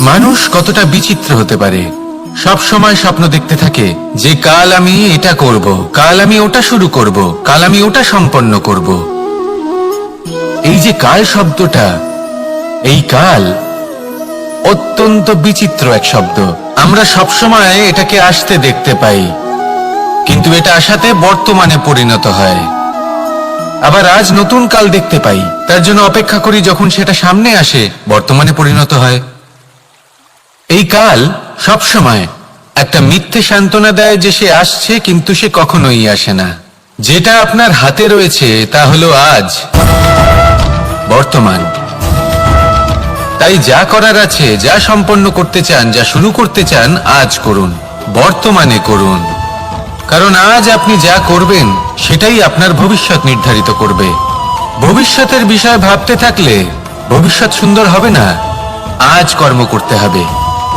মানুষ কতটা বিচিত্র হতে পারে। সব সময় স্বপ্ন দেখতে থাকে যে কাল আমি এটা করব, কাল আমি ওটা শুরু করব, কাল আমি ওটা সম্পন্ন করব। এই যে কাল শব্দটা, এই কাল অত্যন্ত বিচিত্র এক শব্দ। আমরা সবসময় এটাকে আসতে দেখতে পাই, কিন্তু এটা আসাতে বর্তমানে পরিণত হয়। আবার আজ নতুন কাল দেখতে পাই, তার জন্য অপেক্ষা করি, যখন সেটা সামনে আসে বর্তমানে পরিণত হয়। এই কাল সবসময় একটা মিথ্যে সান্ত্বনা দেয় যে সে আসছে, কিন্তু সে কখনোই আসে না। যেটা আপনার হাতে রয়েছে তা হলো আজ, বর্তমান। তাই যা করার আছে, যা সম্পন্ন করতে চান, যা শুরু করতে চান, আজ করুন, বর্তমানে করুন। কারণ আজ আপনি যা করবেন সেটাই আপনার ভবিষ্যৎ নির্ধারিত করবে। ভবিষ্যতের বিষয় ভাবতে থাকলে ভবিষ্যৎ সুন্দর হবে না। আজ কর্ম করতে হবে।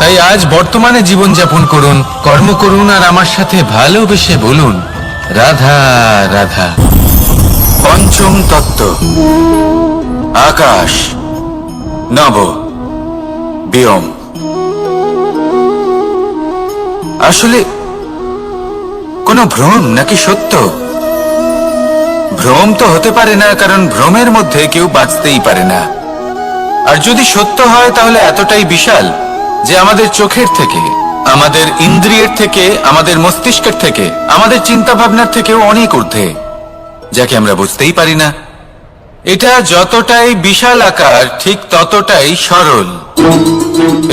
তাই আজ বর্তমানে জীবনযাপন করুন, কর্ম করুন, আর আমার সাথে ভালোবেসে বলুন, রাধা রাধা। পঞ্চম তত্ত্ব, আকাশ, নব, ব্যোম। আসলে কোন ভ্রম নাকি সত্য? ভ্রম তো হতে পারে না, কারণ ভ্রমের মধ্যে কেউ বাঁচতেই পারে না। আর যদি সত্য হয় তাহলে এতটাই বিশাল যে আমাদের চোখের থেকে, আমাদের ইন্দ্রিয়ের থেকে, আমাদের মস্তিষ্কের থেকে, আমাদের চিন্তা ভাবনার থেকেও অনেক ঊর্ধ্বে, যাকে আমরা বুঝতেই পারি না। এটা যতটাই বিশাল আকার, ঠিক ততটাই সরল।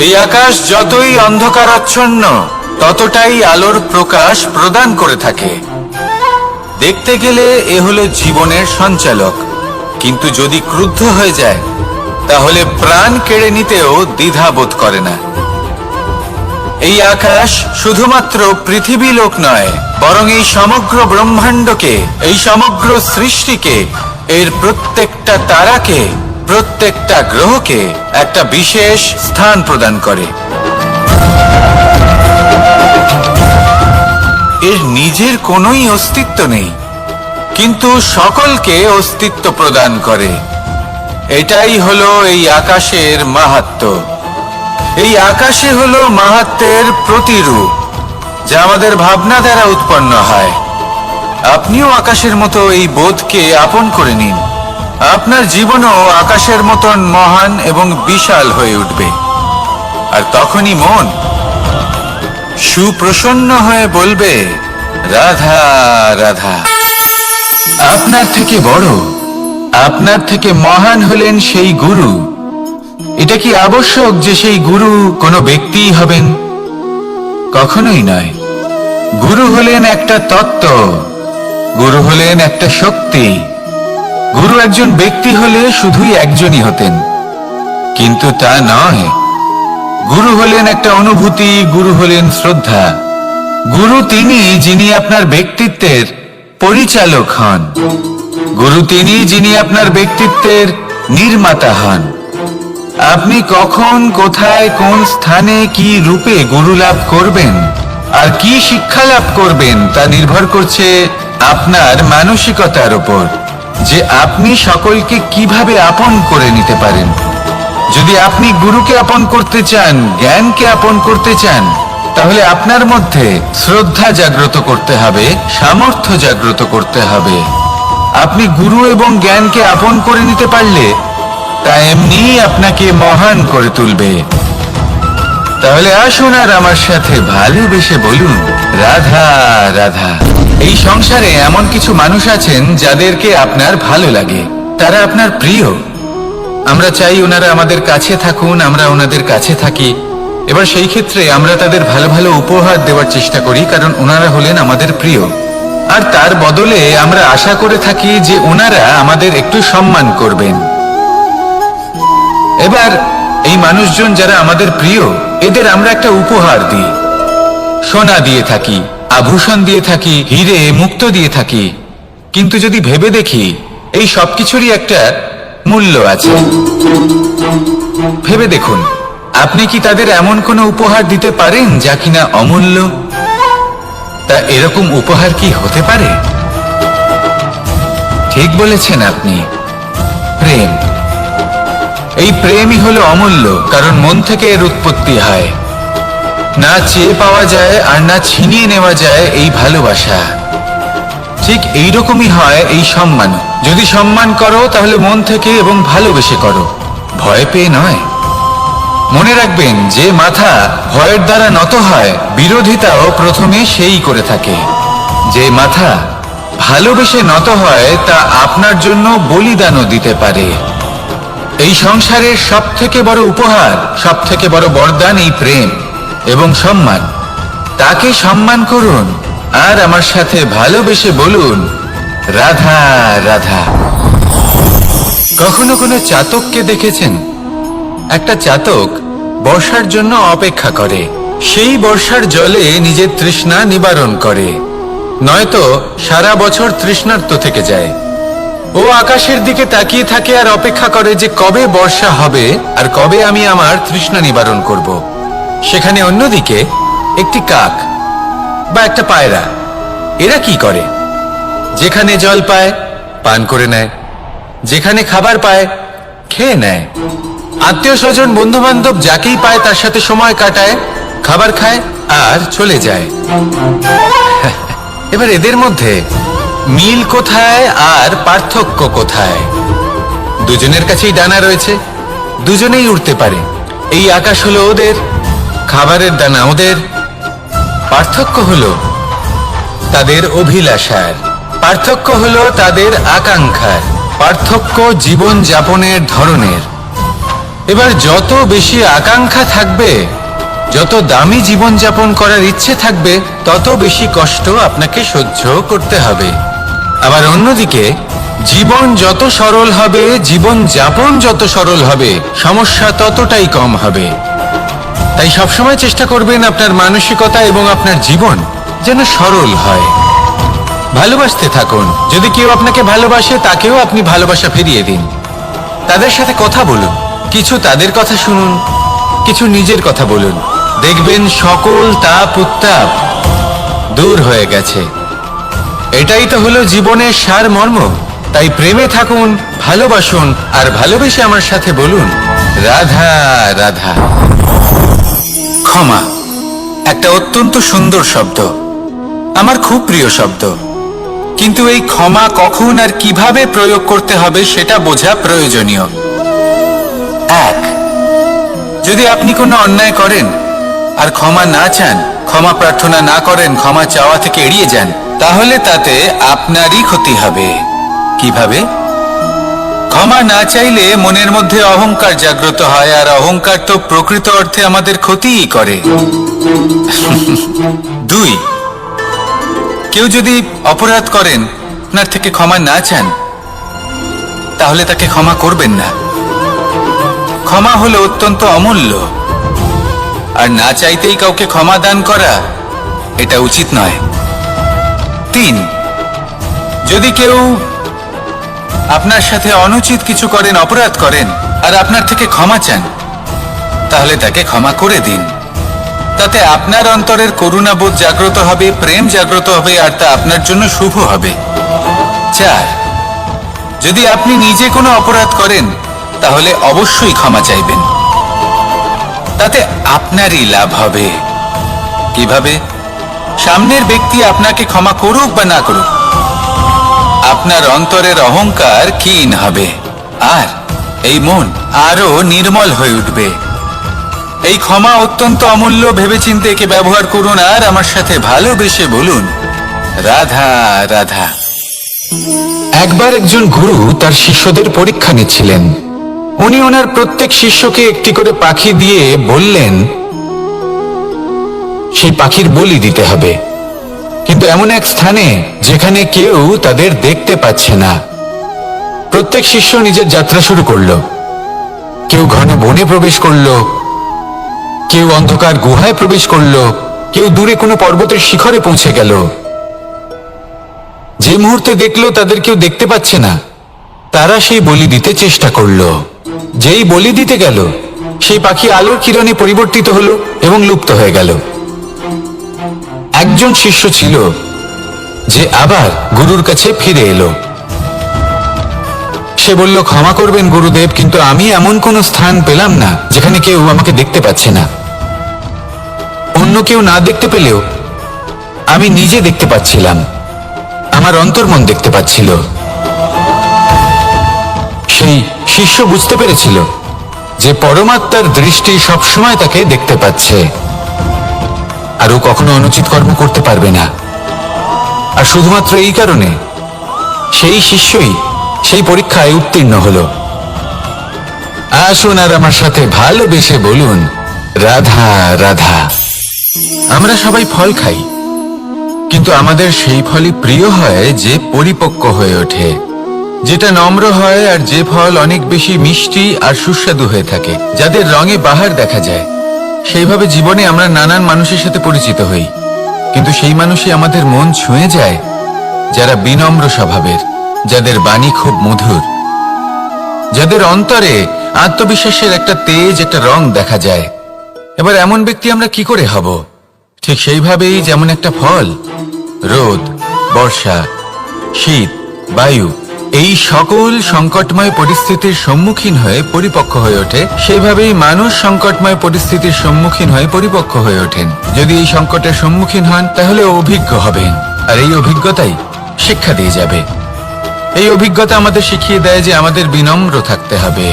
এই আকাশ যতই অন্ধকারাচ্ছন্ন, ততটাই আলোর প্রকাশ প্রদান করে থাকে। দেখতে গেলে এ হলো জীবনের সঞ্চালক, কিন্তু যদি ক্রুদ্ধ হয়ে যায় তাহলে প্রাণ কেড়ে নিতেও দ্বিধাবোধ করে না। এই আকাশ শুধুমাত্র পৃথিবী লোক নয়, বরং এই সমগ্র ব্রহ্মাণ্ডকে, এই সমগ্র সৃষ্টিকে, এর প্রত্যেকটা তারাকে, প্রত্যেকটা গ্রহকে একটা বিশেষ স্থান প্রদান করে। এর নিজের কোনোই অস্তিত্ব নেই, কিন্তু সকলকে অস্তিত্ব প্রদান করে। এটাই হলো এই আকাশের মাহাত্ম্য। এই আকাশে হলো মাহাত্ম্যের প্রতিরূপ, যা আমাদের ভাবনা দ্বারা উৎপন্ন হয়। আপনিও আকাশের মতো এই বোধকে আপন করে নিন। আপনার জীবনও আকাশের মতন মহান এবং বিশাল হয়ে উঠবে। আর তখনই মন সুপ্রসন্ন হয়ে বলবে, রাধা রাধা। আপনার থেকে বড়, আপনার থেকে মহান হলেন সেই গুরু। এটা কি আবশ্যক যে সেই গুরু কোনো ব্যক্তিই হবেন? কখনোই নয়। গুরু হলেন একটা তত্ত্ব, গুরু হলেন একটা শক্তি। গুরু একজন ব্যক্তি হলে শুধুই একজনই হতেন, কিন্তু তা নয়। গুরু হলেন একটা অনুভূতি, গুরু হলেন শ্রদ্ধা। গুরু তিনি যিনি আপনার ব্যক্তিত্বের পরিচালক হন। গুরু তিনি যিনি আপনার ব্যক্তিত্বের নির্মাতা হন। আপনি কখন, কোথায়, কোন স্থানে, কি রূপে গুরু লাভ করবেন আর কি শিক্ষা লাভ করবেন তা নির্ভর করছে আপনার মানসিকতার উপর, যে আপনি সকলকে কিভাবে আপন করে নিতে পারেন। যদি আপনি গুরুকে আপন করতে চান, জ্ঞানকে আপন করতে চান, তাহলে আপনার মধ্যে শ্রদ্ধা জাগ্রত করতে হবে, সামর্থ্য জাগ্রত করতে হবে। আপনি গুরু এবং জ্ঞানকে আপন করে নিতে পারলে তা এমনিই আপনাকে মহান করে তুলবে। তাহলে আসুন আর আমার সাথে ভালোবেসে বলুন, রাধা রাধা। এই সংসারে এমন কিছু মানুষ আছেন যাদেরকে আপনার ভালো লাগে, তারা আপনার প্রিয়। আমরা চাই ওনারা আমাদের কাছে থাকুন, আমরা ওনাদের কাছে থাকি। এবার সেই ক্ষেত্রে আমরা তাদের ভালো ভালো উপহার দেওয়ার চেষ্টা করি, কারণ ওনারা হলেন আমাদের প্রিয়। আর তার বদলে আমরা আশা করে থাকি যে ওনারা আমাদের একটু সম্মান করবেন। এবার এই মানুষজন যারা আমাদের প্রিয়, এদের আমরা একটা উপহার দিই। সোনা দিয়ে থাকি, আভূষণ দিয়ে থাকি, হিরে মুক্তো দিয়ে থাকি। কিন্তু যদি ভেবে দেখি, এই সবকিছুরই একটা মূল্য আছে। ভেবে দেখুন, আপনি কি তাদের এমন কোনো উপহার দিতে পারেন যা কিনা অমূল্য? তা এরকম উপহার কি হতে পারে? ঠিক বলেছেন আপনি, প্রেম। এই প্রেমই হলো অমূল্য, কারণ মন থেকে এর উৎপত্তি হয়। না চেয়ে পাওয়া যায় আর না ছিনিয়ে নেওয়া যায় এই ভালোবাসা। ঠিক এইরকমই হয় এই সম্মান। যদি সম্মান করো তাহলে মন থেকে এবং ভালোবেসে করো, ভয় পেয়ে নয়। মনে রাখবেন, যে মাথা ভয়ের দ্বারা নত হয়, বিরোধিতাও প্রথমে সেই করে থাকে। যে মাথা ভালোবেসে নত হয় তা আপনার জন্য বলিদানও দিতে পারে। এই সংসারের সব থেকে বড় উপহার, সব থেকে বড় বরদান এই প্রেম এবং সম্মান। তাকে সম্মান করুন আর আমার সাথে ভালোবেসে বলুন, রাধা রাধা। কখনো কোনো চাতককে দেখেছেন? একটা চাতক বর্ষার জন্য অপেক্ষা করে, সেই বর্ষার জলে নিজের তৃষ্ণা নিবারণ করে, নয়তো সারা বছর তৃষ্ণার্ত থেকে যায়। ও আকাশের দিকে তাকিয়ে থাকে আর অপেক্ষা করে যে কবে বর্ষা হবে আর কবে আমি আমার তৃষ্ণা নিবারণ করব। সেখানে অন্যদিকে একটি কাক বা একটা পায়রা, এরা কি করে? যেখানে জল পায় পান করে নেয়, যেখানে খাবার পায় খেয়ে নেয়, আত্মীয় স্বজন বন্ধু বান্ধব যাকেই পায় তার সাথে সময় কাটায়, খাবার খায় আর চলে যায়। এবার এদের মধ্যে মিল কোথায় আর পার্থক্য কোথায়? দুজনের কাছেই ডানা রয়েছে, দুজনেই উড়তে পারে। এই আকাশ হলো ওদের, খাবারের দানা ওদের। পার্থক্য হলো তাদের অভিলাষার, পার্থক্য হলো তাদের আকাঙ্ক্ষার, পার্থক্য জীবন যাপনের ধরনের। এবার যত বেশি আকাঙ্ক্ষা থাকবে, যত দামি জীবন যাপন করার ইচ্ছে থাকবে, তত বেশি কষ্ট আপনাকে সহ্য করতে হবে। আবার অন্যদিকে জীবন যত সরল হবে, জীবন যাপন যত সরল হবে, সমস্যা ততটাই কম হবে। তাই সবসময় চেষ্টা করবেন আপনার মানসিকতা এবং আপনার জীবন যেন সরল হয়। ভালোবাসতে থাকুন। যদি কেউ আপনাকে ভালোবাসে, তাকেও আপনি ভালোবাসা ফিরিয়ে দিন। তাদের সাথে কথা বলুন, কিছু তাদের কথা শুনুন, কিছু নিজের কথা বলুন। দেখবেন সকল তাপ উত্তাপ দূর হয়ে গেছে। এটাই তো হলো জীবনের সারমর্ম। তাই প্রেমে থাকুন, ভালোবাসুন, আর ভালোবেসে আমার সাথে বলুন, রাধা রাধা। ক্ষমা একটা অত্যন্ত সুন্দর শব্দ, আমার খুব প্রিয় শব্দ। কিন্তু এই ক্ষমা কখন আর কিভাবে প্রয়োগ করতে হবে সেটা বোঝা প্রয়োজনীয়। এক, যদি আপনি কোনো অন্যায় করেন আর ক্ষমা না চান, ক্ষমা প্রার্থনা না করেন, ক্ষমা চাওয়া থেকে এড়িয়ে যান, তাহলে তাতে আপনারই ক্ষতি হবে। কিভাবে? ক্ষমা না চাইলে মনের মধ্যে অহংকার জাগ্রত হয়, আর অহংকার তো প্রকৃত অর্থে আমাদের ক্ষতিই করে। দুই, কেউ যদি অপরাধ করেন, আপনার থেকে ক্ষমা না চান, তাহলে তাকে ক্ষমা করবেন না। ক্ষমা হলো অত্যন্ত অমূল্য, আর না চাইতেই কাউকে ক্ষমা দান করা এটা উচিত নয়। তিন, যদি কেউ আপনার সাথে অনুচিত কিছু করেন, অপরাধ করেন, আর আপনার থেকে ক্ষমা চান, তাহলে তাকে ক্ষমা করে দিন। তাতে আপনার অন্তরের করুণাবোধ জাগ্রত হবে, প্রেম জাগ্রত হবে, আর তা আপনার জন্য শুভ হবে। চার, যদি আপনি নিজে কোনো অপরাধ করেন, তাহলে অবশ্যই ক্ষমা চাইবেন। তাতে আপনারই লাভ হবে। কিভাবে? সামনের ব্যক্তি আপনাকে ক্ষমা করুক বা না করুক, আপনার অন্তরের অহংকার ক্ষীণ হবে, আর এই মন আরো নির্মল হয়ে উঠবে। এই ক্ষমা অত্যন্ত অমূল্য, ভেবেচিন্তে একে ব্যবহার করুন, আর আমার সাথে ভালোবেসে বলুন, রাধা রাধা। একবার একজন গুরু তার শিষ্যদের পরীক্ষা নিচ্ছিলেন। উনি ওনার প্রত্যেক শিষ্যকে একটি করে পাখি দিয়ে বললেন সেই পাখির বলি দিতে হবে, কিন্তু এমন এক স্থানে যেখানে কেউ তাদের দেখতে পাচ্ছে না। প্রত্যেক শিষ্য নিজের যাত্রা শুরু করলো। কেউ ঘন বনে প্রবেশ করলো, কেউ অন্ধকার গুহায় প্রবেশ করলো, কেউ দূরে কোনো পর্বতের শিখরে পৌঁছে গেল। যে মুহূর্তে দেখলো তাদের কেউ দেখতে পাচ্ছে না, তারা সেই বলি দিতে চেষ্টা করলো। যেই বলি দিতে গেল, সেই পাখি আলোর কিরণে পরিবর্তিত হলো এবং লুপ্ত হয়ে গেল। একজন শিষ্য ছিল যে আবার গুরুর কাছে ফিরে এলো। সে বলল, ক্ষমা করবেন গুরুদেব, কিন্তু আমি এমন কোনো স্থান পেলাম না যেখানে কেউ আমাকে দেখতে পাচ্ছে না। অন্য কেউ না দেখতে পেলেও আমি নিজে দেখতে পাচ্ছিলাম, আমার অন্তর্মন দেখতে পাচ্ছিল। সেই শিষ্য বুঝতে পেরেছিল যে পরমাত্মার দৃষ্টি সবসময় তাকে দেখতে পাচ্ছে, আর ও কখনো অনুচিত কর্ম করতে পারবে না। আর শুধুমাত্র এই কারণে সেই শিষ্যই সেই পরীক্ষায় উত্তীর্ণ হলো। আসুন আর আমার সাথে ভালোবেসে বলুন, রাধা রাধা। আমরা সবাই ফল খাই, কিন্তু আমাদের সেই ফলই প্রিয় হয় যে পরিপক্ক হয়ে ওঠে, যেটা নম্র হয়, আর যে ফল অনেক বেশি মিষ্টি আর সুস্বাদু হয়ে থাকে, যাদের রঙে বাহার দেখা যায়। সেইভাবে জীবনে আমরা নানান মানুষের সাথে পরিচিত হই, কিন্তু সেই মানুষই আমাদের মন ছুঁয়ে যায় যারা বিনম্র স্বভাবের, যাদের বাণী খুব মধুর, যাদের অন্তরে আত্মবিশ্বাসের একটা তেজ, একটা রং দেখা যায়। এবার এমন ব্যক্তি আমরা কি করে হব? ঠিক সেইভাবেই যেমন একটা ফল রোদ, বর্ষা, শীত, বায়ু এই সকল সংকটময় পরিস্থিতির সম্মুখীন হয়ে পরিপক্ক হয়ে ওঠে, সেইভাবেই মানুষ সংকটময় পরিস্থিতির সম্মুখীন হয়ে পরিপক্ক হয়ে ওঠেন। যদি এই সংকটের সম্মুখীন হন তাহলে অভিজ্ঞ হবেন, আর এই অভিজ্ঞতাই শিক্ষা দিয়ে যাবে। এই অভিজ্ঞতা আমাদের শিখিয়ে দেয় যে আমাদের বিনম্র থাকতে হবে।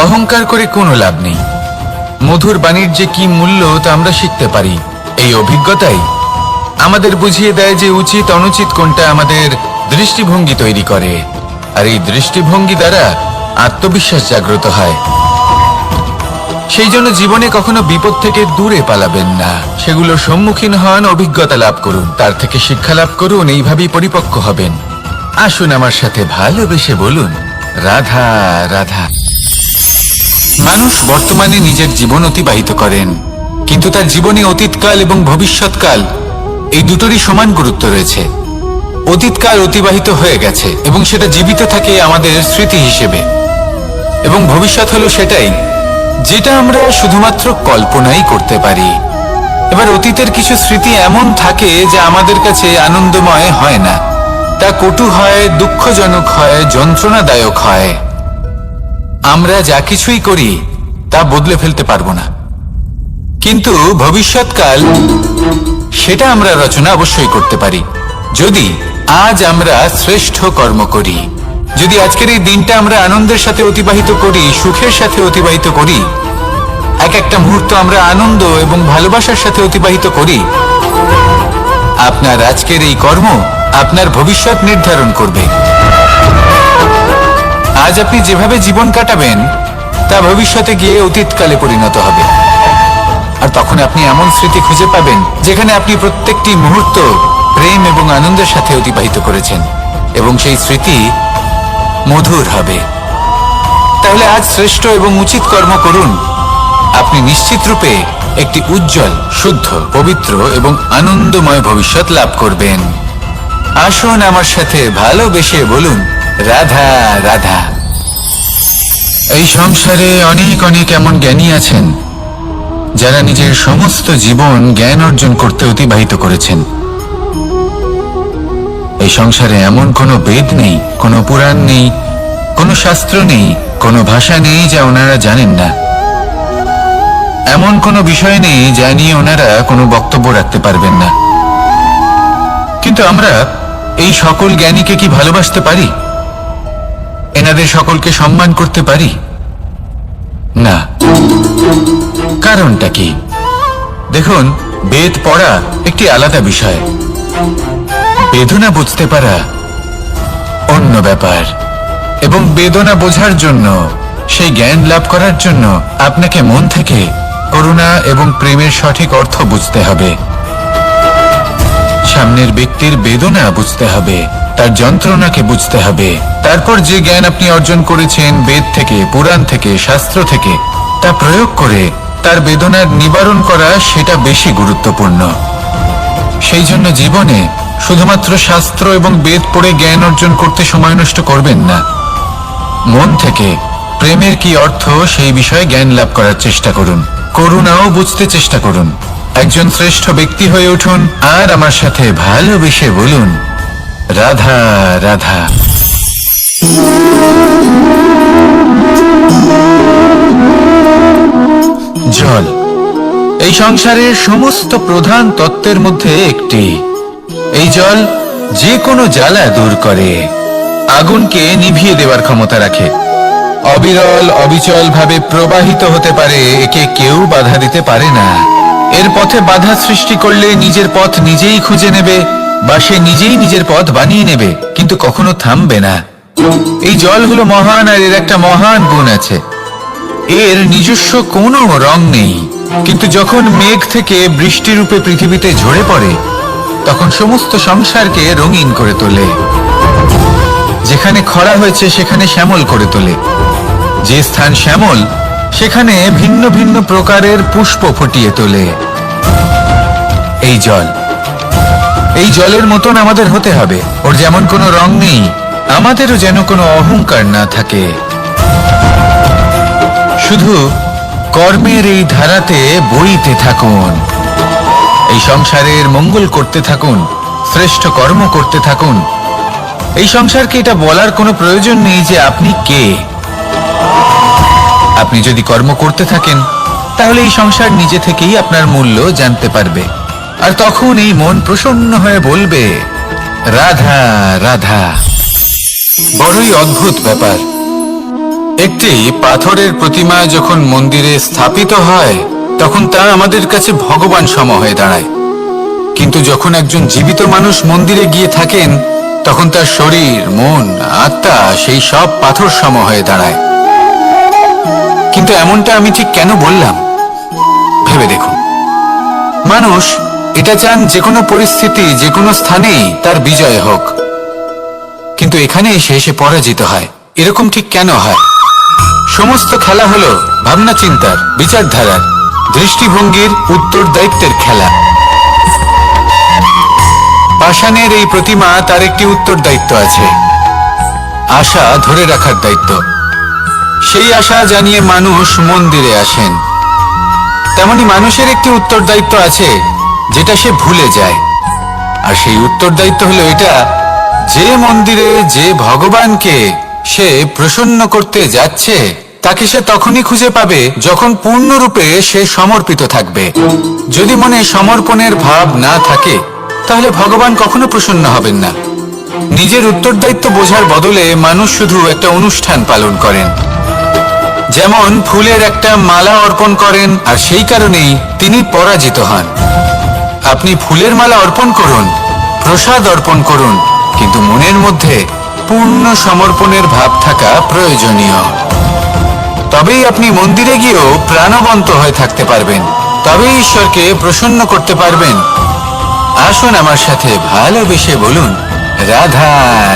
অহংকার করে কোনো লাভ নেই। মধুর বাণীর যে কি মূল্য তা আমরা শিখতে পারি। এই অভিজ্ঞতাই আমাদের বুঝিয়ে দেয় যে উচিত অনুচিত কোনটা, আমাদের দৃষ্টিভঙ্গি তৈরি করে, আর এই দৃষ্টিভঙ্গি দ্বারা আত্মবিশ্বাস জাগ্রত হয়। সেই জন্য জীবনে কখনো বিপদ থেকে দূরে পালাবেন না, সেগুলো সম্মুখীন হন, অভিজ্ঞতা লাভ করুন, তার থেকে শিক্ষা লাভ করুন, এইভাবেই পরিপক্ক হবেন। আসুন আমার সাথে ভালোবেসে বলুন, রাধা রাধা। মানুষ বর্তমানে নিজের জীবন অতিবাহিত করেন, কিন্তু তার জীবনে অতীতকাল এবং ভবিষ্যৎকাল এই দুটোরই সমান গুরুত্ব রয়েছে। অতীতকাল অতিবাহিত হয়ে গেছে এবং সেটা জীবিত থাকে আমাদের স্মৃতি হিসেবে, এবং ভবিষ্যৎ হলো সেটাই যেটা আমরা শুধুমাত্র কল্পনাই করতে পারি। এবার অতীতের কিছু স্মৃতি এমন থাকে যা আমাদের কাছে আনন্দময় হয় না, তা কটু হয়, দুঃখজনক হয়, যন্ত্রণাদায়ক হয়। আমরা যা কিছুই করি তা বদলে ফেলতে পারবো না, কিন্তু ভবিষ্যৎকাল সেটা আমরা রচনা অবশ্যই করতে পারি, যদি আজ আমরা শ্রেষ্ঠ কর্ম করি। যদি আজকের এই দিনটা আমরা আনন্দের সাথে অতিবাহিত করি, সুখের সাথে অতিবাহিত করি, এক একটা মুহূর্ত আমরা আনন্দ এবং ভালোবাসার সাথে অতিবাহিত করি, আপনার আজকের এই কর্ম আপনার ভবিষ্যৎ নির্ধারণ করবে। আজ আপনি যেভাবে জীবন কাটাবেন তা ভবিষ্যতে গিয়ে অতীতকালে পরিণত হবে, আর তখন আপনি এমন স্মৃতি খুঁজে পাবেন যেখানে আপনি প্রত্যেকটি মুহূর্ত প্রেম এবং আনন্দের সাথে অতিবাহিত করেছেন, এবং সেই স্মৃতি মধুর হবে। তাহলে আজ শ্রেষ্ঠ এবং উচিত কর্ম করুন, আপনি নিশ্চিত রূপে একটি উজ্জ্বল, শুদ্ধ, পবিত্র এবং আনন্দময় ভবিষ্যৎ লাভ করবেন। আসুন আমার সাথে ভালোবেসে বলুন, রাধা রাধা। এই সংসারে অনেক অনেক এমন জ্ঞানী আছেন যারা নিজের সমস্ত জীবন জ্ঞান অর্জন করতে অতিবাহিত করেছেন। এই সংসারে এমন কোনো বেদ নেই, কোনো পুরাণ নেই, কোনো শাস্ত্র নেই, কোনো ভাষা নেই যা ওনারা জানেন না। এমন কোনো বিষয় নেই যা নিয়ে ওনারা কোনো বক্তব্য রাখতে পারবেন না। কিন্তু আমরা এই সকল জ্ঞানীকে কি ভালোবাসতে পারি? এনাদের সকলকে সম্মান করতে পারি না। কারণটা কি? দেখুন, বেদ পড়া একটি আলাদা বিষয়, বেদনা বুঝতে পারা অন্য ব্যাপার। এবং বেদনা বোঝার জন্য, সেই জ্ঞান লাভ করার জন্য আপনাকে মন থেকে করুণা এবং প্রেমের সঠিক অর্থ বুঝতে হবে। সামনের ব্যক্তির বেদনা বুঝতে হবে, তার যন্ত্রণাকে বুঝতে হবে। তারপর যে জ্ঞান আপনি অর্জন করেছেন বেদ থেকে, পুরাণ থেকে, শাস্ত্র থেকে, তা প্রয়োগ করে তার বেদনার নিবারণ করা, সেটা বেশি গুরুত্বপূর্ণ। সেই জন্য জীবনে শুধুমাত্র শাস্ত্র এবং বেদ পড়ে জ্ঞান অর্জন করতে সময় নষ্ট করবেন না। মন থেকে প্রেমের কি অর্থ সেই বিষয়ে জ্ঞান লাভ করার চেষ্টা করুন, করুণাও বুঝতে চেষ্টা করুন। একজন শ্রেষ্ঠ ব্যক্তি হয়ে উঠুন, আর আমার সাথে ভালোবেসে বলুন, রাধা রাধা। জল এই সংসারের সমস্ত প্রধান তত্ত্বের মধ্যে একটি। এই জল যে কোনো জ্বালা দূর করে, আগুনকে নিভিয়ে দেওয়ার ক্ষমতা রাখে, অবিরল অবিচল ভাবে প্রবাহিত হতে পারে, একে কেউ বাধা দিতে পারে না। এর পথে বাধা সৃষ্টি করলে নিজের পথ নিজেই খুঁজে নেবে বা সে নিজেই নিজের পথ বানিয়ে নেবে, কিন্তু কখনো থামবে না। এই জল হলো মহান, আর এর একটা মহান গুণ আছে, এর নিজস্ব কোনো রং নেই, কিন্তু যখন মেঘ থেকে বৃষ্টি রূপে পৃথিবীতে ঝরে পড়ে তখন সমস্ত সংসারকে রঙিন করে তোলে। যেখানে খরা হয়েছে সেখানে শ্যামল করে তোলে, যে স্থান শ্যামল সেখানে ভিন্ন ভিন্ন প্রকারের পুষ্প ফুটিয়ে তোলে। এই জল, এই জলের মতন আমাদের হতে হবে। ওর যেমন কোনো রং নেই, আমাদেরও যেন কোনো অহংকার না থাকে। শুধু কর্মের এই ধারাতে বইতে থাকুন, এই সংসারের মঙ্গল করতে থাকুন, শ্রেষ্ঠ কর্ম করতে থাকুন। এই সংসারকে এটা বলার কোনো প্রয়োজন নেই যে আপনি কে। আপনি যদি কর্ম করতে থাকেন তাহলে এই সংসার নিজে থেকেই আপনার মূল্য জানতে পারবে, আর তখন এই মন প্রসন্ন হয়ে বলবে রাধা রাধা। বড়ই অদ্ভুত ব্যাপার, একটি পাথরের প্রতিমা যখন মন্দিরে স্থাপিত হয় তখন তা আমাদের কাছে ভগবান সম হয়ে দাঁড়ায়, কিন্তু যখন একজন জীবিত মানুষ মন্দিরে গিয়ে থাকেন তখন তার শরীর, মন, আত্মা সেই সব পাথর সম হয়ে দাঁড়ায়। কিন্তু এমনটা আমি ঠিক কেন বললাম ভেবে দেখুন। মানুষ এটা চান যে কোনো পরিস্থিতি, যে কোনো স্থানেই তার বিজয় হোক, কিন্তু এখানে এসে সে পরাজিত হয়। এরকম ঠিক কেন হয়? সমস্ত খেলা হলো ভাবনা চিন্তার, বিচারধারার, দৃষ্টিভঙ্গির, উত্তরদায়িত্বের খেলা। পাষাণের এই প্রতিমা, তার একটি উত্তরদায়িত্ব আছে, আশা ধরে রাখার দায়িত্ব। সেই আশা জানিয়ে মানুষ মন্দিরে আসেন। তেমনি মানুষের একটি উত্তরদায়িত্ব আছে যেটা সে ভুলে যায়, আর সেই উত্তরদায়িত্ব হলো এটা, যে মন্দিরে যে ভগবানকে সে প্রসন্ন করতে যাচ্ছে তাকে সে তখনই খুঁজে পাবে যখন পূর্ণরূপে সে সমর্পিত থাকবে। যদি মনে সমর্পণের ভাব না থাকে তাহলে ভগবান কখনো প্রসন্ন হবেন না। নিজের উত্তরদায়িত্ব বোঝার বদলে মানুষ শুধু একটা অনুষ্ঠান পালন করেন, যেমন ফুলের একটা মালা অর্পণ করেন, আর সেই কারণেই তিনি পরাজিত হন। আপনি ফুলের মালা অর্পণ করুন, প্রসাদ অর্পণ করুন, কিন্তু মনের মধ্যে পূর্ণ সমর্পণের ভাব থাকা প্রয়োজনীয়। তবেই আপনি মন্দিরে গিয়েও প্রাণবন্ত হয়ে থাকতে পারবেন, তবেই ঈশ্বরকে প্রসন্ন করতে পারবেন। আসুন আমার সাথে ভালোবেসে বলুন রাধা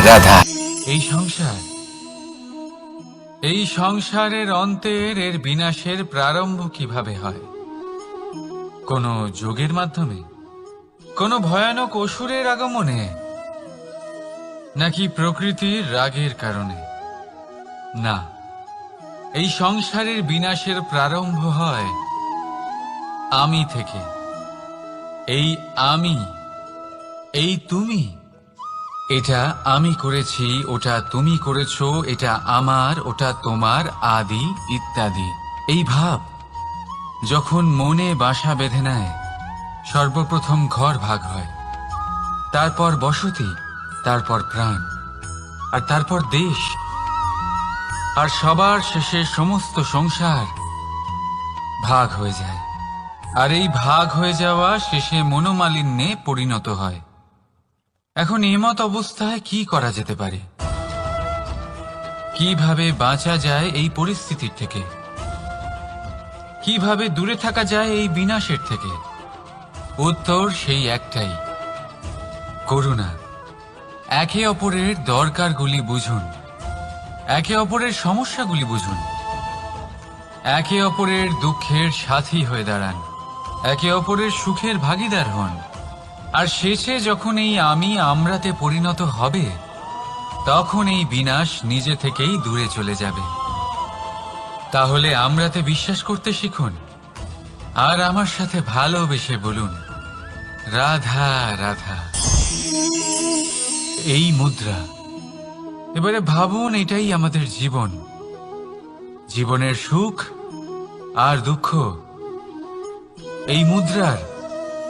রাধা। এই সংসার, এই সংসারের অন্তের, এর বিনাশের প্রারম্ভ কিভাবে হয়? কোন যোগের মাধ্যমে, কোন ভয়ানক অসুরের আগমনে, নাকি প্রকৃতির রাগের কারণে? না, এই সংসারের বিনাশের প্রারম্ভ হয় আমি থেকে। এই আমি, এই তুমি, এটা আমি করেছি, ওটা তুমি করেছো, এটা আমার, ওটা তোমার, আদি ইত্যাদি। এই ভাব যখন মনে বাসা বেঁধে নেয়, সর্বপ্রথম ঘর ভাগ হয়, তারপর বসতি, তারপর প্রাণ, আর তারপর দেশ, আর সবার শেষে সমস্ত সংসার ভাগ হয়ে যায়। আর এই ভাগ হয়ে যাওয়া শেষে মনোমালিন্যে পরিণত হয়। এখন এমত অবস্থায় কি করা যেতে পারে? কিভাবে বাঁচা যায় এই পরিস্থিতির থেকে? কিভাবে দূরে থাকা যায় এই বিনাশের থেকে? উত্তর সেই একটাই, করুণা। একে অপরের দরকারগুলি বুঝুন, একে অপরের সমস্যাগুলি বুঝুন, একে অপরের দুঃখের সাথী হয়ে দাঁড়ান, একে অপরের সুখের ভাগীদার হন। আর শেষে যখন এই আমি আমরাতে পরিণত হবে, তখন এই বিনাশ নিজে থেকেই দূরে চলে যাবে। তাহলে আমরাতে বিশ্বাস করতে শিখুন, আর আমার সাথে ভালোবেসে বলুন রাধা রাধা। এই মুদ্রা, এবারে ভাবুন, এটাই আমাদের জীবন। জীবনের সুখ আর দুঃখ এই মুদ্রার,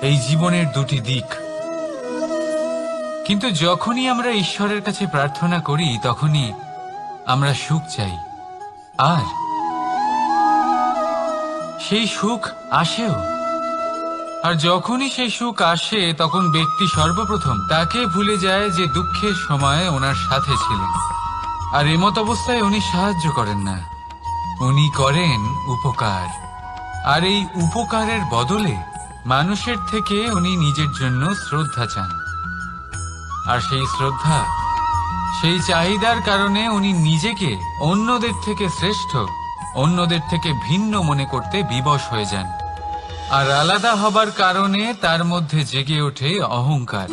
এই জীবনের দুটি দিক। কিন্তু যখনই আমরা ঈশ্বরের কাছে প্রার্থনা করি তখনই আমরা সুখ চাই, আর সেই সুখ আসেও। আর যখনই সেই সুখ আসে তখন ব্যক্তি সর্বপ্রথম তাকে ভুলে যায় যে দুঃখের সময় ওনার সাথে ছিলেন। আর এমত অবস্থায় উনি সাহায্য করেন না, উনি করেন উপকার। আর এই উপকারের বদলে মানুষের থেকে উনি নিজের জন্য শ্রদ্ধা চান। আর সেই শ্রদ্ধা, সেই চাহিদার কারণে উনি নিজেকে অন্যদের থেকে শ্রেষ্ঠ, অন্যদের থেকে ভিন্ন মনে করতে বিবশ হয়ে যান। আর আলাদা হবার কারণে তার মধ্যে জেগে ওঠে অহংকার,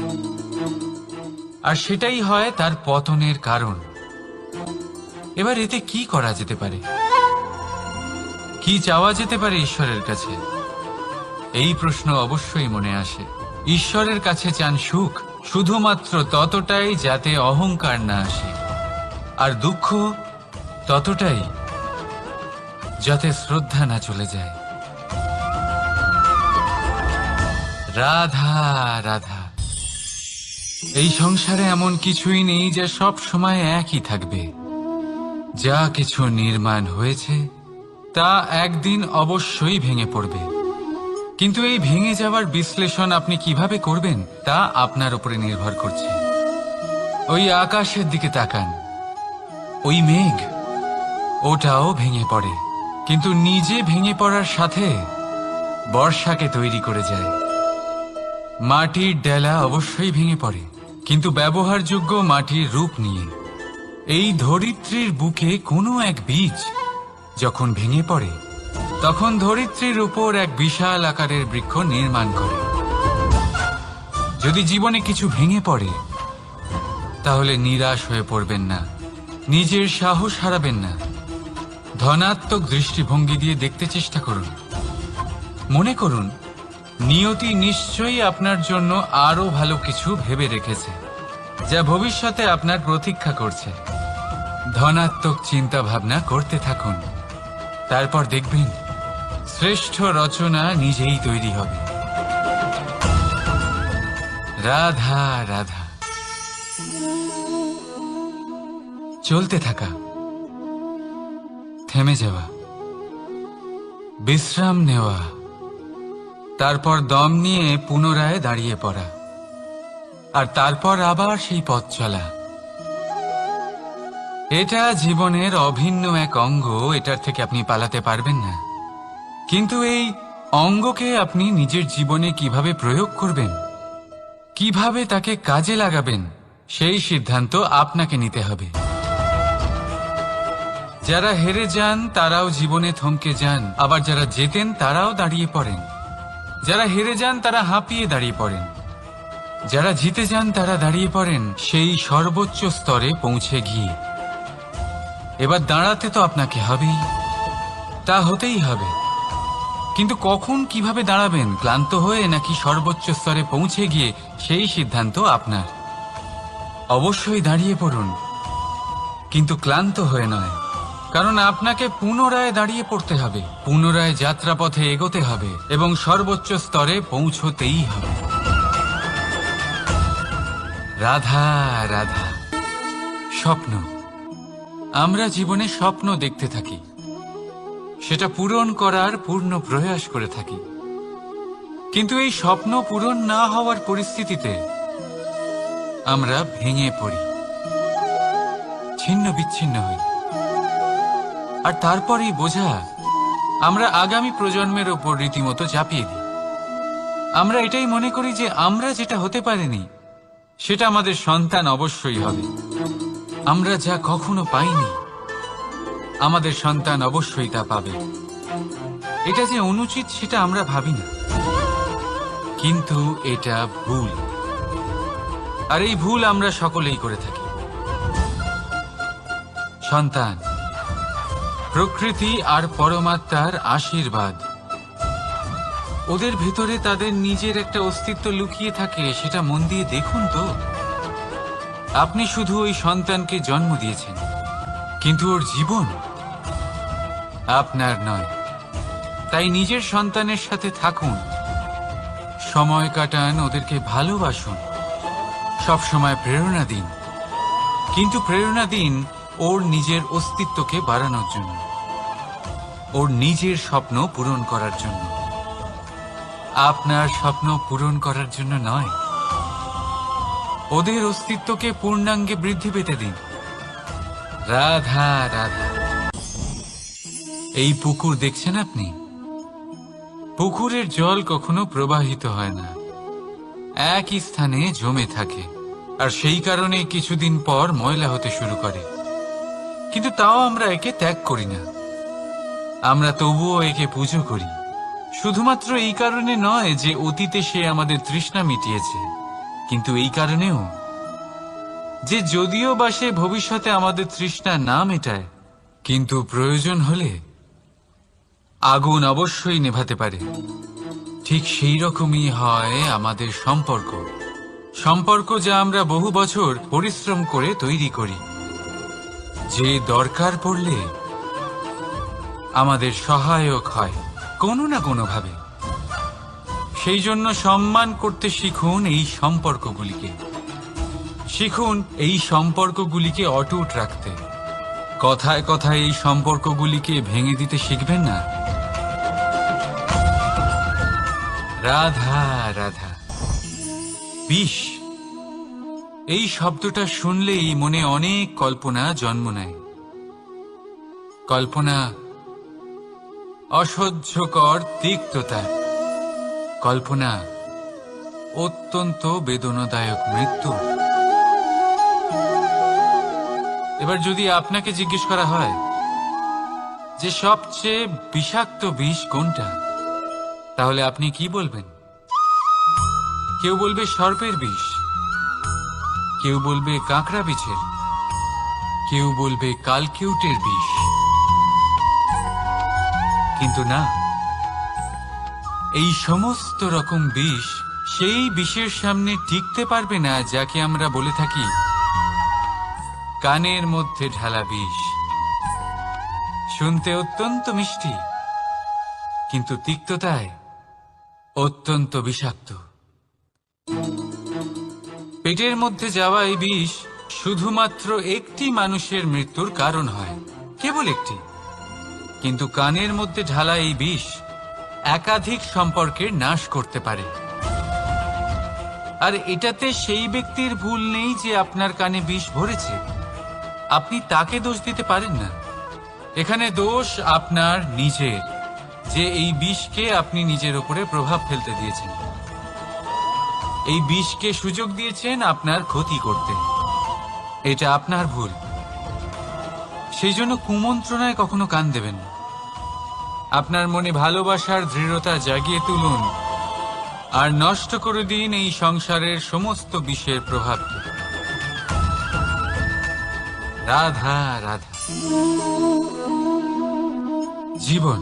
আর সেটাই হয় তার পতনের কারণ। এবার এতে কি করা যেতে পারে? কি চাওয়া যেতে পারে ঈশ্বরের কাছে? এই প্রশ্ন অবশ্যই মনে আসে। ঈশ্বরের কাছে চান সুখ, শুধুমাত্র ততটাই যাতে অহংকার না আসে, আর দুঃখ ততটাই যাতে শ্রদ্ধা না চলে যায়। রাধা রাধা। এই সংসারে এমন কিছুই নেই যে সব সময় একই থাকবে। যা কিছু নির্মাণ হয়েছে তা একদিন অবশ্যই ভেঙে পড়বে, কিন্তু এই ভেঙে যাওয়ার বিশ্লেষণ আপনি কিভাবে করবেন তা আপনার উপরে নির্ভর করছে। ওই আকাশের দিকে তাকান, ওই মেঘ, ওটাও ভেঙে পড়ে, কিন্তু নিজে ভেঙে পড়ার সাথে বর্ষাকে তৈরি করে যায়। মাটির ডেলা অবশ্যই ভেঙে পড়ে, কিন্তু ব্যবহারযোগ্য মাটির রূপ নিয়ে। এই ধরিত্রীর বুকে কোনো এক বীজ যখন ভেঙে পড়ে তখন ধরিত্রীর উপর এক বিশাল আকারের বৃক্ষ নির্মাণ করে। যদি জীবনে কিছু ভেঙে পড়ে তাহলে নিরাশ হয়ে পড়বেন না, নিজের সাহস হারাবেন না। ধনাত্মক দৃষ্টিভঙ্গি দিয়ে দেখতে চেষ্টা করুন। মনে করুন নিয়তি নিশ্চয়ই আপনার জন্য আরো ভালো কিছু ভেবে রেখেছে, যা ভবিষ্যতে আপনার প্রতীক্ষা করছে। ধনাত্মক চিন্তা ভাবনা করতে থাকুন, তারপর দেখবেন শ্রেষ্ঠ রচনা নিজেই তৈরি হবে। রাধা রাধা। চলতে থাকা, থেমে যাওয়া, বিশ্রাম নেওয়া, তারপর দম নিয়ে পুনরায় দাঁড়িয়ে পড়া, আর তারপর আবার সেই পথ চলা। এটা জীবনের অভিন্ন এক অঙ্গ, এটার থেকে আপনি পালাতে পারবেন না। কিন্তু এই অঙ্গকে আপনি নিজের জীবনে কিভাবে প্রয়োগ করবেন, কিভাবে তাকে কাজে লাগাবেন, সেই সিদ্ধান্ত আপনাকে নিতে হবে। যারা হেরে যান তারাও জীবনে থমকে যান, আবার যারা জেতেন তারাও দাঁড়িয়ে পড়েন। যারা হেরে যান তারা হাঁপিয়ে দাঁড়িয়ে পড়েন, যারা জিতে যান তারা দাঁড়িয়ে পড়েন সেই সর্বোচ্চ স্তরে পৌঁছে গিয়ে। এবার দাঁড়াতে তো আপনাকে হবেই, তা হতেই হবে। কিন্তু কখন, কিভাবে দাঁড়াবেন, ক্লান্ত হয়ে নাকি সর্বোচ্চ স্তরে পৌঁছে গিয়ে, সেই সিদ্ধান্ত আপনার। অবশ্যই দাঁড়িয়ে পড়ুন, কিন্তু ক্লান্ত হয়ে নয়, কারণ আপনাকে পুনরায় দাঁড়িয়ে পড়তে হবে, পুনরায় যাত্রাপথে এগোতে হবে এবং সর্বোচ্চ স্তরে পৌঁছতেই হবে। রাধা রাধা। স্বপ্ন, আমরা জীবনে স্বপ্ন দেখতে থাকি, সেটা পূরণ করার পূর্ণ প্রয়াস করে থাকি। কিন্তু এই স্বপ্ন পূরণ না হওয়ার পরিস্থিতিতে আমরা ভেঙে পড়ি, ছিন্ন বিচ্ছিন্ন হই, আর তারপর এই বোঝা আমরা আগামী প্রজন্মের ওপর রীতিমতো চাপিয়ে দিই। আমরা এটাই মনে করি যে আমরা যেটা হতে পারিনি সেটা আমাদের সন্তান অবশ্যই হবে। আমরা যা কখনো পাইনি আমাদের সন্তান অবশ্যই তা পাবে। এটা যে অনুচিত সেটা আমরা ভাবি না, কিন্তু এটা ভুল, আর এই ভুল আমরা সকলেই করে থাকি। সন্তান প্রকৃতি আর পরমাত্মার আশীর্বাদ। ওদের ভেতরে তাদের নিজের একটা অস্তিত্ব লুকিয়ে থাকে, সেটা মন দিয়ে দেখুন তো। আপনি শুধু ওই সন্তানকে জন্ম দিয়েছেন, কিন্তু ওর জীবন আপনার নয়। তাই নিজের সন্তানের সাথে থাকুন, সময় কাটান, ওদেরকে ভালোবাসুন, সব সময় প্রেরণা দিন, কিন্তু প্রেরণা দিন ওর নিজের অস্তিত্বকে বাড়ানোর জন্য, ওর নিজের স্বপ্ন পূরণ করার জন্য, আপনার স্বপ্ন পূরণ করার জন্য নয়। ওদের অস্তিত্বকে পূর্ণাঙ্গে বৃদ্ধি পেতে দিন। রাধা রাধা। এই পুকুর দেখছেন আপনি? পুকুরের জল কখনো প্রবাহিত হয় না, একই স্থানে জমে থাকে, আর সেই কারণে কিছুদিন পর ময়লা হতে শুরু করে। কিন্তু তাও আমরা একে ত্যাগ করি না, আমরা তবুও একে পুজো করি। শুধুমাত্র এই কারণে নয় যে অতীতে সে আমাদের তৃষ্ণা মিটিয়েছে, কিন্তু এই কারণেও যে যদিও বা সে ভবিষ্যতে আমাদের তৃষ্ণা না মেটায়, কিন্তু প্রয়োজন হলে আগুন অবশ্যই নেভাতে পারে। ঠিক সেই রকমই হয় আমাদের সম্পর্ক, সম্পর্ক যা আমরা বহু বছর পরিশ্রম করে তৈরি করি, যে দরকার পড়লে আমাদের সহায়ক হয় কোনো না কোনোভাবে। সেই জন্য সম্মান করতে শিখুন এই সম্পর্কগুলিকে, শিখুন এই সম্পর্কগুলিকে অটুট রাখতে। কথায় কথায় এই সম্পর্কগুলিকে ভেঙে দিতে শিখবেন না। রাধা রাধা। বিষ, এই শব্দটা শুনলেই মনে অনেক কল্পনা জন্ম নেয়। কল্পনা অসহ্যকর তিক্ততা, কল্পনা অত্যন্ত বেদনাদায়ক মৃত্যু। এবার যদি আপনাকে জিজ্ঞেস করা হয় যে সবচেয়ে বিষাক্ত বিষ কোনটা, তাহলে আপনি কি বলবেন? কেউ বলবে সর্পের বিষ, কেউ বলবে কাঁকড়া বিছের, কেউ বলবে কালকিউটের বিষ। কিন্তু না, এই সমস্ত রকম বিষ সেই বিষের সামনে টিকতে পারবে না যাকে আমরা বলে থাকি কানের মধ্যে ঢালা বিষ। শুনতে অত্যন্ত মিষ্টি, কিন্তু তিক্ততায় অত্যন্ত বিষাক্ত। পেটের মধ্যে যাওয়া এই বিষ শুধুমাত্র একটি মানুষের মৃত্যুর কারণ হয়, কেবল একটি। কিন্তু কানের মধ্যে ঢালা এই বিষ একাধিক সম্পর্কের নাশ করতে পারে। আর এটাতে সেই ব্যক্তির ভুল নেই যে আপনার কানে বিষ ভরেছে, আপনি তাকে দোষ দিতে পারেন না। এখানে দোষ আপনার নিজের, যে এই বিষকে আপনি নিজের উপরে প্রভাব ফেলতে দিয়েছেন, এই বিষকে সুযোগ দিয়েছেন আপনার ক্ষতি করতে। এটা আপনার ভুল। সেই জন্য কুমন্ত্রণায় কখনো কান দেবেন না। আপনার মনে ভালোবাসার দৃঢ়তা জাগিয়ে তুলুন আর নষ্ট করে দিন এই সংসারের সমস্ত বিষের প্রভাবকে। রাধা রাধা। জীবন,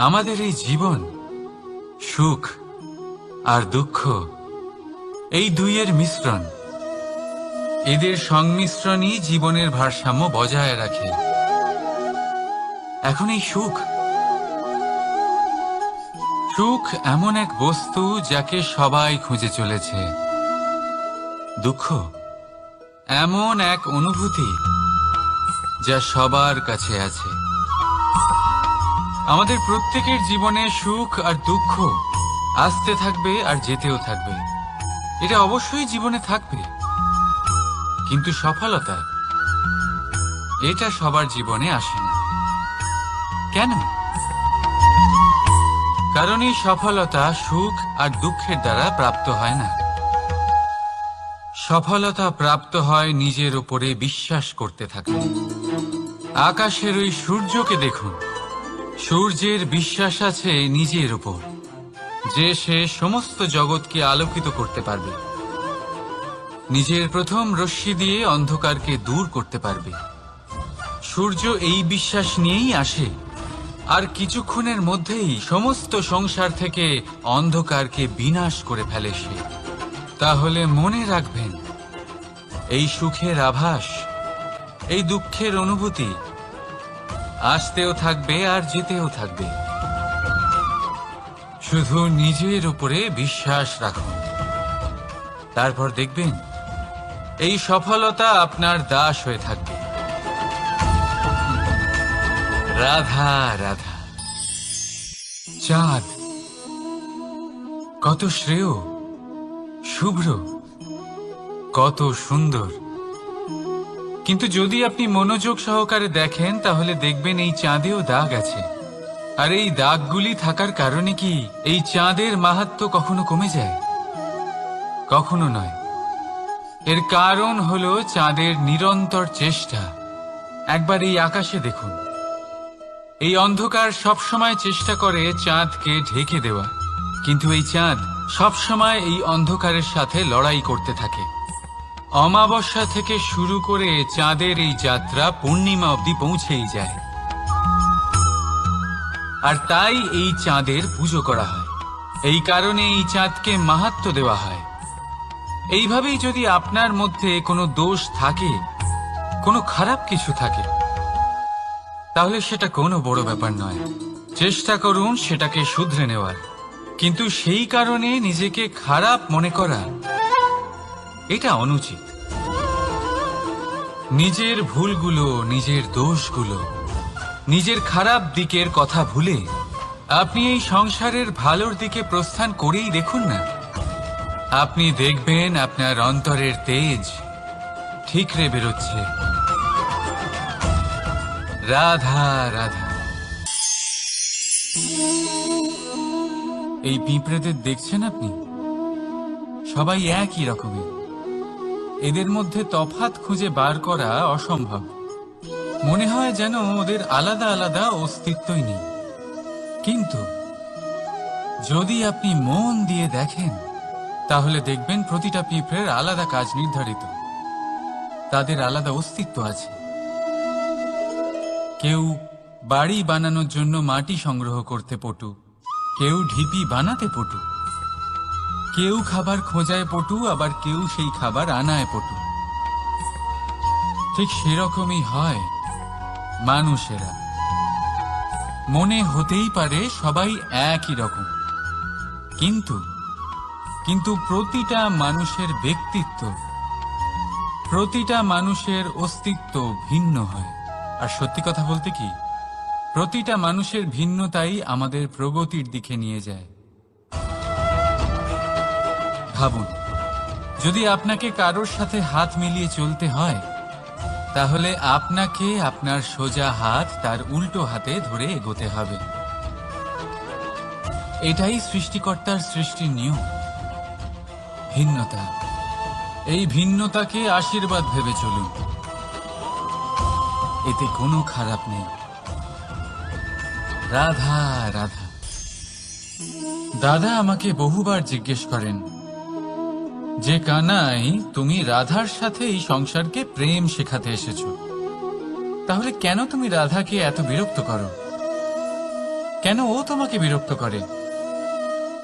আমাদের এই জীবন, সুখ আর দুঃখ, এই দুইয়ের মিশ্রণ। এদের সংমিশ্রণই জীবনের ভারসাম্য বজায় রাখে। এখন এই সুখ, সুখ এমন এক বস্তু যাকে সবাই খুঁজে চলেছে। দুঃখ এমন এক অনুভূতি যা সবার কাছে আছে। আমাদের প্রত্যেকের জীবনে সুখ আর দুঃখ আসতে থাকবে আর যেতেও থাকবে, এটা অবশ্যই জীবনে থাকবে। কিন্তু সফলতা, এটা সবার জীবনে আসে না। কেন? কারণ এই সফলতা সুখ আর দুঃখের দ্বারা প্রাপ্ত হয় না। সফলতা প্রাপ্ত হয় নিজের উপরে বিশ্বাস করতে থাকলে। আকাশের ওই সূর্যকে দেখুন, সূর্যের বিশ্বাস আছে নিজের উপর যে সে সমস্ত জগৎকে আলোকিত করতে পারবে, নিজের প্রথম রশ্মি দিয়ে অন্ধকারকে দূর করতে পারবে। সূর্য এই বিশ্বাস নিয়েই আসে, আর কিছুক্ষণের মধ্যেই সমস্ত সংসার থেকে অন্ধকারকে বিনাশ করে ফেলে সে। তাহলে মনে রাখবেন, এই সুখের আভাস, এই দুঃখের অনুভূতি আসতেও থাকবে আর যেতেও থাকবে। শুধু নিজের উপরে বিশ্বাস রাখুন, তারপর দেখবেন এই সফলতা আপনার দাস হয়ে থাকবে। রাধা রাধা। চাঁদ কত শ্রেয়, শুভ্র, কত সুন্দর, কিন্তু যদি আপনি মনোযোগ সহকারে দেখেন তাহলে দেখবেন এই চাঁদেও দাগ আছে। আর এই দাগগুলি থাকার কারণে কি এই চাঁদের মাহাত্ম্য কখনো কমে যায়? কখনো নয়। এর কারণ হলো চাঁদের নিরন্তর চেষ্টা। একবার এই আকাশে দেখুন, এই অন্ধকার সবসময় চেষ্টা করে চাঁদকে ঢেকে দেওয়া, কিন্তু এই চাঁদ সবসময় এই অন্ধকারের সাথে লড়াই করতে থাকে। অমাবস্যা থেকে শুরু করে চাঁদের এই যাত্রা পূর্ণিমা অবধি পৌঁছেই যায়। আর তাই এই চাঁদের পুজো করা হয়, এই কারণে এই চাঁদকে মাহাত্ম্য দেওয়া হয়। এইভাবেই যদি আপনার মধ্যে কোনো দোষ থাকে, কোনো খারাপ কিছু থাকে, তাহলে সেটা কোনো বড় ব্যাপার নয়। চেষ্টা করুন সেটাকে শুধরে নেওয়ার, কিন্তু সেই কারণে নিজেকে খারাপ মনে করা এটা অনুচিত। নিজের ভুলগুলো, নিজের দোষগুলো, নিজের খারাপ দিকের কথা ভুলে আপনি এই সংসারের ভালোর দিকে প্রস্থান করেই দেখুন না। আপনি দেখবেন আপনার অন্তরের তেজ ঠিকরে বেরোচ্ছে। রাধা রাধা। এই পিঁপড়েদের দেখছেন আপনি? সবাই একই রকমের। এদের মধ্যে তফাৎ খুঁজে বার করা অসম্ভব। মনে হয় যেন ওদের আলাদা আলাদা অস্তিত্বই নেই। কিন্তু যদি আপনি মন দিয়ে দেখেন তাহলে দেখবেন প্রতিটা পিঁপড়ের আলাদা কাজ নির্ধারিত, তাদের আলাদা অস্তিত্ব আছে। কেউ বাড়ি বানানোর জন্য মাটি সংগ্রহ করতে পটু, কেউ ঢিপি বানাতে পটু, কেউ খাবার খোঁজায় পটু, আবার কেউ সেই খাবার আনায় পটু। ঠিক সেরকমই হয় মানুষেরা। মনে হতেই পারে সবাই একই রকম, কিন্তু প্রতিটা মানুষের ব্যক্তিত্ব, প্রতিটা মানুষের অস্তিত্ব ভিন্ন হয়। আর সত্যি কথা বলতে কি, প্রতিটা মানুষের ভিন্নতাই আমাদের প্রগতির দিকে নিয়ে যায়। ভাবুন, যদি আপনাকে কারোর সাথে হাত মিলিয়ে চলতে হয়, তাহলে আপনাকে আপনার সোজা হাত তার উল্টো হাতে ধরে এগোতে হবে। এটাই সৃষ্টিকর্তার সৃষ্টির নিয়ম। ভিন্নতা, এই ভিন্নতাকে আশীর্বাদ ভেবে চলুন, এতে কোনো খারাপ নেই। রাধা রাধা। দাদা আমাকে বহুবার জিজ্ঞেস করেন যে কানাই, তুমি রাধার সাথে এই সংসারকে প্রেম শেখাতে এসেছো, তাহলে কেন তুমি রাধাকে এত বিরক্ত করো? কেন ও তোমাকে বিরক্ত করে?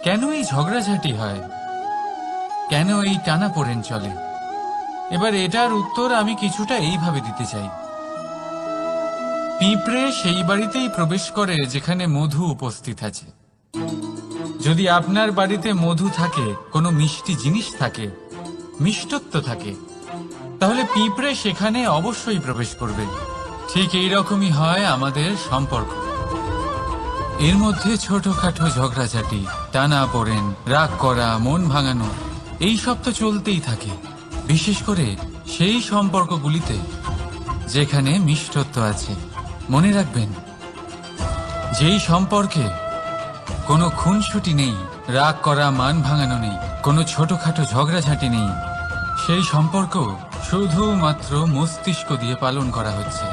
কেন এই ঝগড়াঝাটি হয়? কেন এই টানাপোড়েন চলে? এবার এটার উত্তর আমি কিছুটা এইভাবে দিতে চাই। পিঁপড়ে সেই বাড়িতেই প্রবেশ করে যেখানে মধু উপস্থিত আছে। যদি আপনার বাড়িতে মধু থাকে, কোনো মিষ্টি জিনিস থাকে, মিষ্টত্ব থাকে, তাহলে পিঁপড়ে সেখানে অবশ্যই প্রবেশ করবে। ঠিক এইরকমই হয় আমাদের সম্পর্ক। এর মধ্যে ছোটখাটো ঝগড়াঝাটি, টানাপোড়েন, রাগ করা, মন ভাঙানো, এই সব তো চলতেই থাকে। বিশেষ করে সেই সম্পর্কগুলিতে যেখানে মিষ্টত্ব আছে। মনে রাখবেন, যেই সম্পর্কে কোনো খুনসুটি নেই, রাগ করা, মান ভাঙানো নেই, কোনো ছোটখাটো ঝগড়াঝাটি নেই, সেই সম্পর্ক শুধুমাত্র মস্তিষ্ক দিয়ে পালন করা হচ্ছে,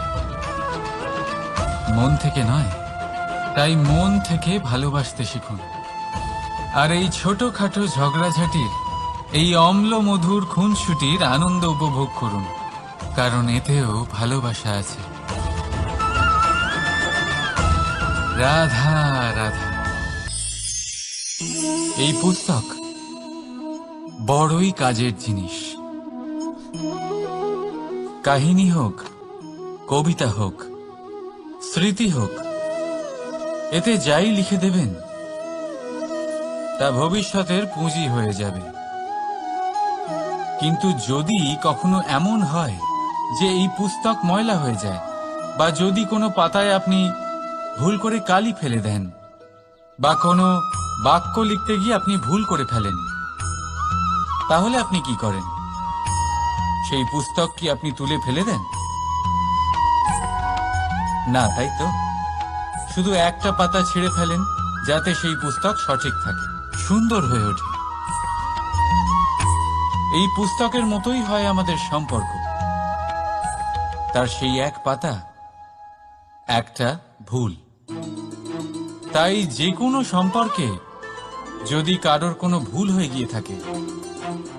মন থেকে নয়। তাই মন থেকে ভালোবাসতে শিখুন। আর এই ছোটখাটো ঝগড়াঝাটির, এই অম্ল মধুর খুনসুটির আনন্দ উপভোগ করুন, কারণ এতেও ভালোবাসা আছে। রাধা রাধা। এই পুস্তক বড়ই কাজের জিনিস। কাহিনী হোক, কবিতা হোক, স্মৃতি হোক, এতে যাই লিখে দেবেন তা ভবিষ্যতের পুঁজি হয়ে যাবে। কিন্তু যদি কখনো এমন হয় যে এই পুস্তক ময়লা হয়ে যায়, বা যদি কোনো পাতায় আপনি ভুল করে কালি ফেলে দেন, বা কোনো বাক্য লিখতে গিয়ে আপনি ভুল করে ফেলেন, তাহলে আপনি কি করেন? সেই পুস্তক কি আপনি তুলে ফেলে দেন? না, তাই তো। শুধু একটা পাতা ছিঁড়ে ফেলেন যাতে সেই পুস্তক সঠিক থাকে, সুন্দর হয়ে ওঠে। এই পুস্তকের মতোই হয় আমাদের সম্পর্ক। তার সেই এক পাতা, একটা ভুল। তাই যে কোনো সম্পর্কে যদি কারোর কোনো ভুল হয়ে গিয়ে থাকে,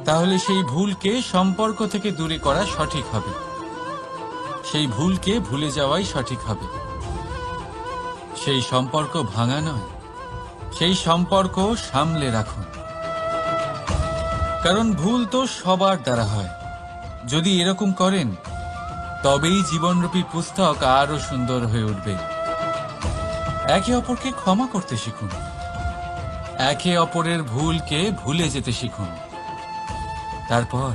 তাহলে সেই ভুলকে সম্পর্ক থেকে দূরে করা সঠিক হবে। সেই ভুলকে ভুলে যাওয়াই সঠিক হবে। সেই সম্পর্ক ভাঙা নয়, সেই সম্পর্ক সামলে রাখুন। কারণ ভুল তো সবার দ্বারা হয়। যদি এরকম করেন, তবেই জীবনরূপী পুস্তক আরো সুন্দর হয়ে উঠবে। একে অপরকে ক্ষমা করতে শিখুন, একে অপরের ভুলকে ভুলে যেতে শিখুন। তারপর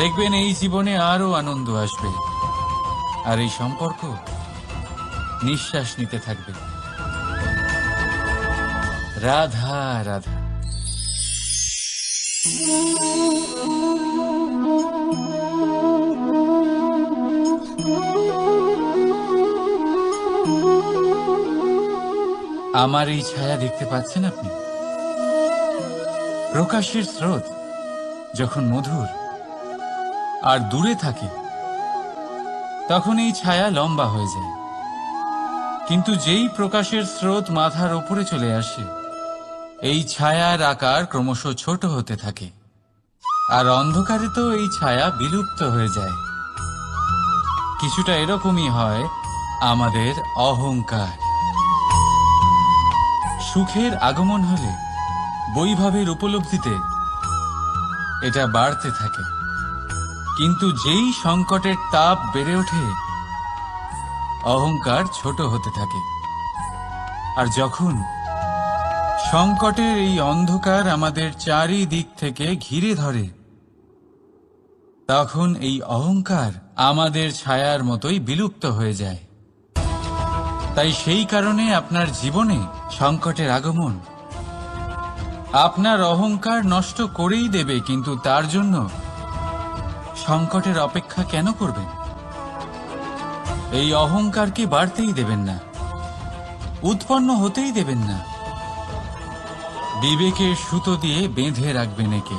দেখবেন এই জীবনে আরো আনন্দ আসবে, আর এই সম্পর্ক নিঃশ্বাস নিতে থাকবে। রাধা রাধা। আমার এই ছায়া দেখতে পাচ্ছেন আপনি? প্রকাশের স্রোত যখন মধুর আর দূরে থাকে, তখন এই ছায়া লম্বা হয়ে যায়। কিন্তু যেই প্রকাশের স্রোত মাথার উপরে চলে আসে, এই ছায়ার আকার ক্রমশ ছোট হতে থাকে, আর অন্ধকারে তো এই ছায়া বিলুপ্ত হয়ে যায়। কিছুটা এরকমই হয় আমাদের অহংকার। সুখের আগমন হলে, বৈভবের উপলব্ধিতে এটা বাড়তে থাকে। কিন্তু যেই সংকটের তাপ বেড়ে ওঠে, অহংকার ছোট হতে থাকে। আর যখন সংকটের এই অন্ধকার আমাদের চারিদিক থেকে ঘিরে ধরে, তখন এই অহংকার আমাদের ছায়ার মতোই বিলুপ্ত হয়ে যায়। তাই সেই কারণে আপনার জীবনে সংকটের আগমন আপনার অহংকার নষ্ট করেই দেবে, কিন্তু তার জন্য সংকটের অপেক্ষা কেন করবেন? এই অহংকারকে বাড়তেই দেবেন না, উৎপন্ন হতেই দেবেন না। বিবেকের সুতো দিয়ে বেঁধে রাখবেন একে।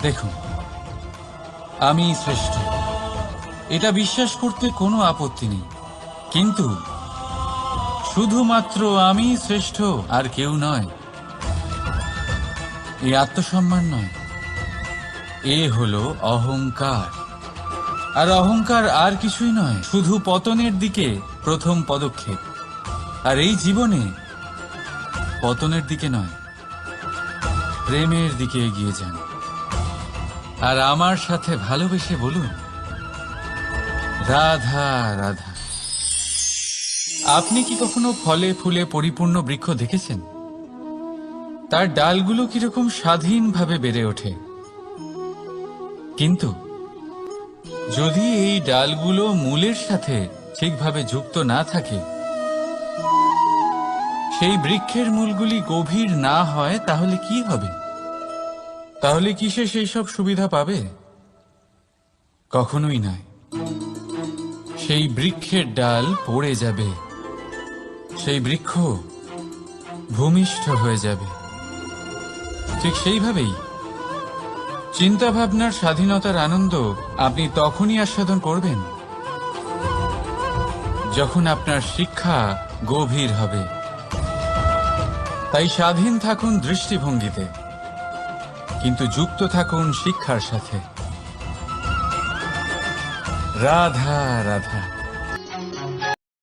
দেখুন, আমি শ্রেষ্ঠ, এটা বিশ্বাস করতে কোনো আপত্তি নেই। কিন্তু শুধুমাত্র আমি শ্রেষ্ঠ, আর কেউ নয়, এই আত্মসম্মান নয়, এ হলো অহংকার। আর অহংকার আর কিছুই নয়, শুধু পতনের দিকে প্রথম পদক্ষেপ। আর এই জীবনে পতনের দিকে নয়, প্রেমের দিকে এগিয়ে যান। আর আমার সাথে ভালোবেসে বলুন, রাধা রাধা। আপনি কি কখনো ফলে ফুলে পরিপূর্ণ বৃক্ষ দেখেছেন? তার ডালগুলো কিরকম স্বাধীনভাবে বেড়ে ওঠে। কিন্তু যদি এই ডালগুলো মূলের সাথে ঠিকভাবে যুক্ত না থাকে, সেই বৃক্ষের মূলগুলি গভীর না হয়, তাহলে কি হবে? তাহলে কি সে সেই সব সুবিধা পাবে? কখনোই নয়। সেই বৃক্ষের ডাল পড়ে যাবে, সেই বৃক্ষ ভূমিষ্ঠ হয়ে যাবে। ঠিক সেইভাবেই চিন্তা ভাবনার স্বাধীনতার আনন্দ আপনি তখনই আস্বাদন করবেন যখন আপনার শিক্ষা গভীর হবে। তাই স্বাধীন থাকুন দৃষ্টিভঙ্গিতে, কিন্তু যুক্ত থাকুন শিক্ষার সাথে। রাধা রাধা।